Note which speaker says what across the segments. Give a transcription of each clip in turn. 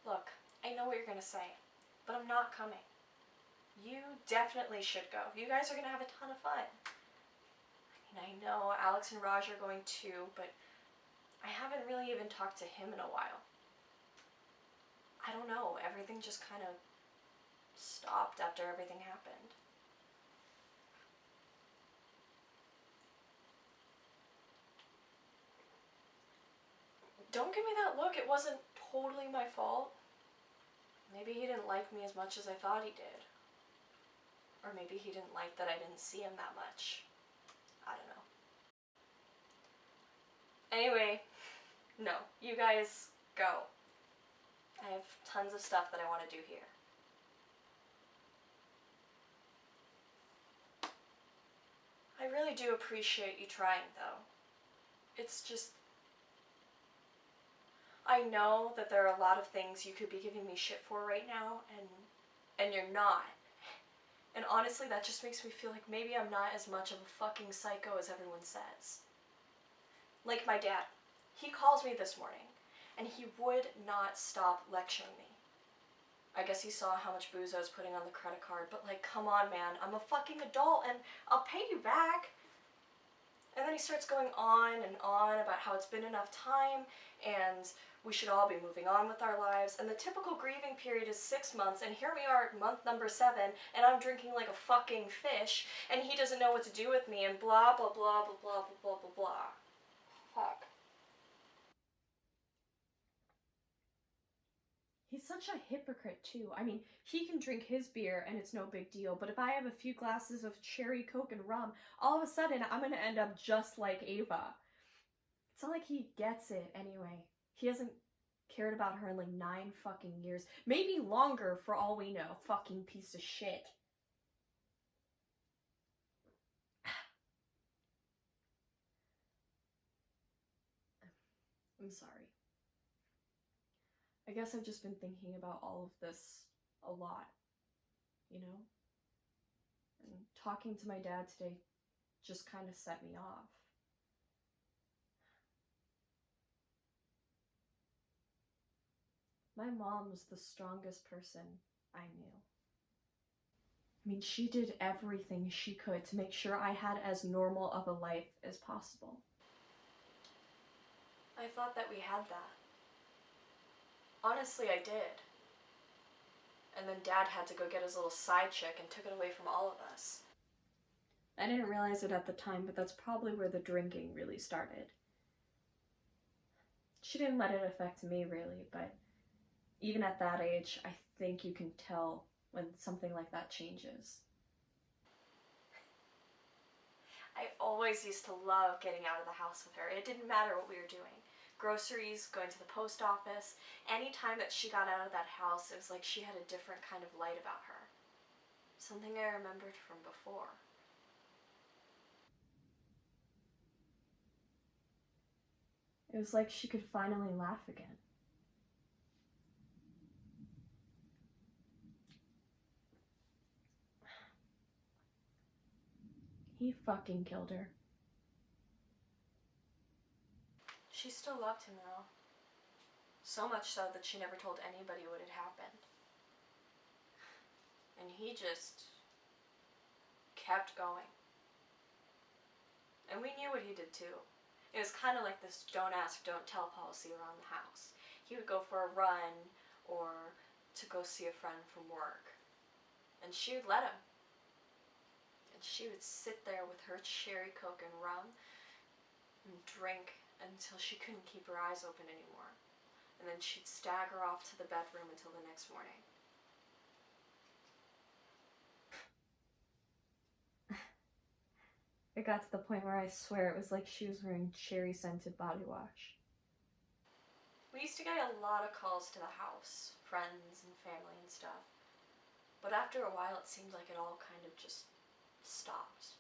Speaker 1: Look, I know what you're gonna say, but I'm not coming. You definitely should go. You guys are gonna have a ton of fun. I mean, I know Alex and Raj are going too, but I haven't really even talked to him in a while. I don't know, everything just kind of stopped after everything happened. Don't give me that look, it wasn't totally my fault. Maybe he didn't like me as much as I thought he did. Or maybe he didn't like that I didn't see him that much. I don't know. Anyway, no, you guys go. I have tons of stuff that I want to do here. I really do appreciate you trying, though. It's just, I know that there are a lot of things you could be giving me shit for right now, and you're not. And honestly, that just makes me feel like maybe I'm not as much of a fucking psycho as everyone says. Like my dad. He calls me this morning, and he would not stop lecturing me. I guess he saw how much booze I was putting on the credit card, but like, come on, man, I'm a fucking adult, and I'll pay you back. And then he starts going on and on about how it's been enough time, and we should all be moving on with our lives, and the typical grieving period is 6 months, and here we are at month number 7, and I'm drinking like a fucking fish, and he doesn't know what to do with me, and blah, blah, blah, blah, blah, blah, blah, blah, blah. Fuck.
Speaker 2: He's such a hypocrite, too. I mean, he can drink his beer and it's no big deal, but if I have a few glasses of cherry Coke and rum, all of a sudden I'm gonna end up just like Ava. It's not like he gets it anyway. He hasn't cared about her in like 9 fucking years. Maybe longer for all we know. Fucking piece of shit. I'm sorry. I guess I've just been thinking about all of this a lot, you know? And talking to my dad today just kind of set me off. My mom was the strongest person I knew. I mean, she did everything she could to make sure I had as normal of a life as possible.
Speaker 1: I thought that we had that. Honestly, I did. And then Dad had to go get his little side chick and took it away from all of us.
Speaker 2: I didn't realize it at the time, but that's probably where the drinking really started. She didn't let it affect me, really, but even at that age, I think you can tell when something like that changes.
Speaker 1: I always used to love getting out of the house with her. It didn't matter what we were doing. Groceries, going to the post office. Any time that she got out of that house, it was like she had a different kind of light about her. Something I remembered from before.
Speaker 2: It was like she could finally laugh again. He fucking killed her.
Speaker 1: She still loved him though. So much so that she never told anybody what had happened. And he just kept going. And we knew what he did too. It was kind of like this don't ask, don't tell policy around the house. He would go for a run or to go see a friend from work. And she would let him. And she would sit there with her cherry Coke and rum and drink until she couldn't keep her eyes open anymore. And then she'd stagger off to the bedroom until the next morning.
Speaker 2: It got to the point where I swear it was like she was wearing cherry-scented body wash.
Speaker 1: We used to get a lot of calls to the house, friends and family and stuff. But after a while it seemed like it all kind of just stopped.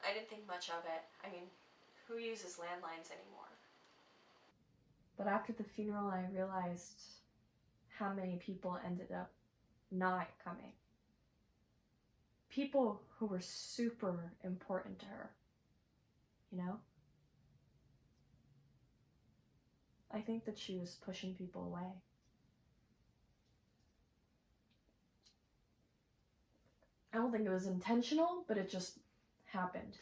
Speaker 1: I didn't think much of it. I mean, who uses landlines anymore?
Speaker 2: But after the funeral, I realized how many people ended up not coming. People who were super important to her, you know? I think that she was pushing people away. I don't think it was intentional, but it just happened.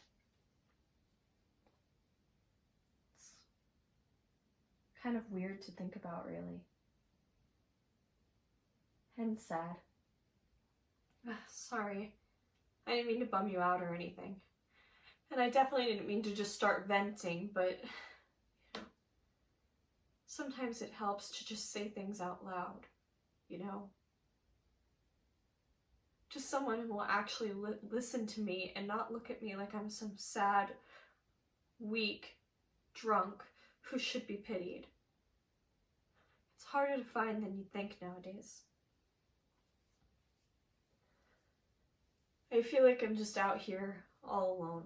Speaker 2: It's kind of weird to think about, really. And sad. Sorry. I didn't mean to bum you out or anything. And I definitely didn't mean to just start venting, but you know, sometimes it helps to just say things out loud, you know? Just someone who will actually listen to me and not look at me like I'm some sad, weak, drunk who should be pitied. It's harder to find than you think nowadays. I feel like I'm just out here all alone.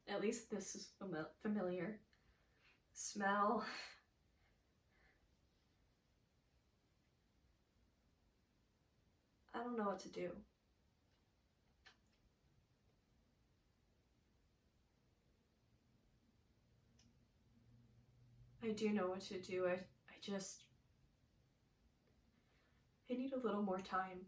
Speaker 2: At least this is familiar. Smell. I don't know what to do. I do know what to do. I need a little more time.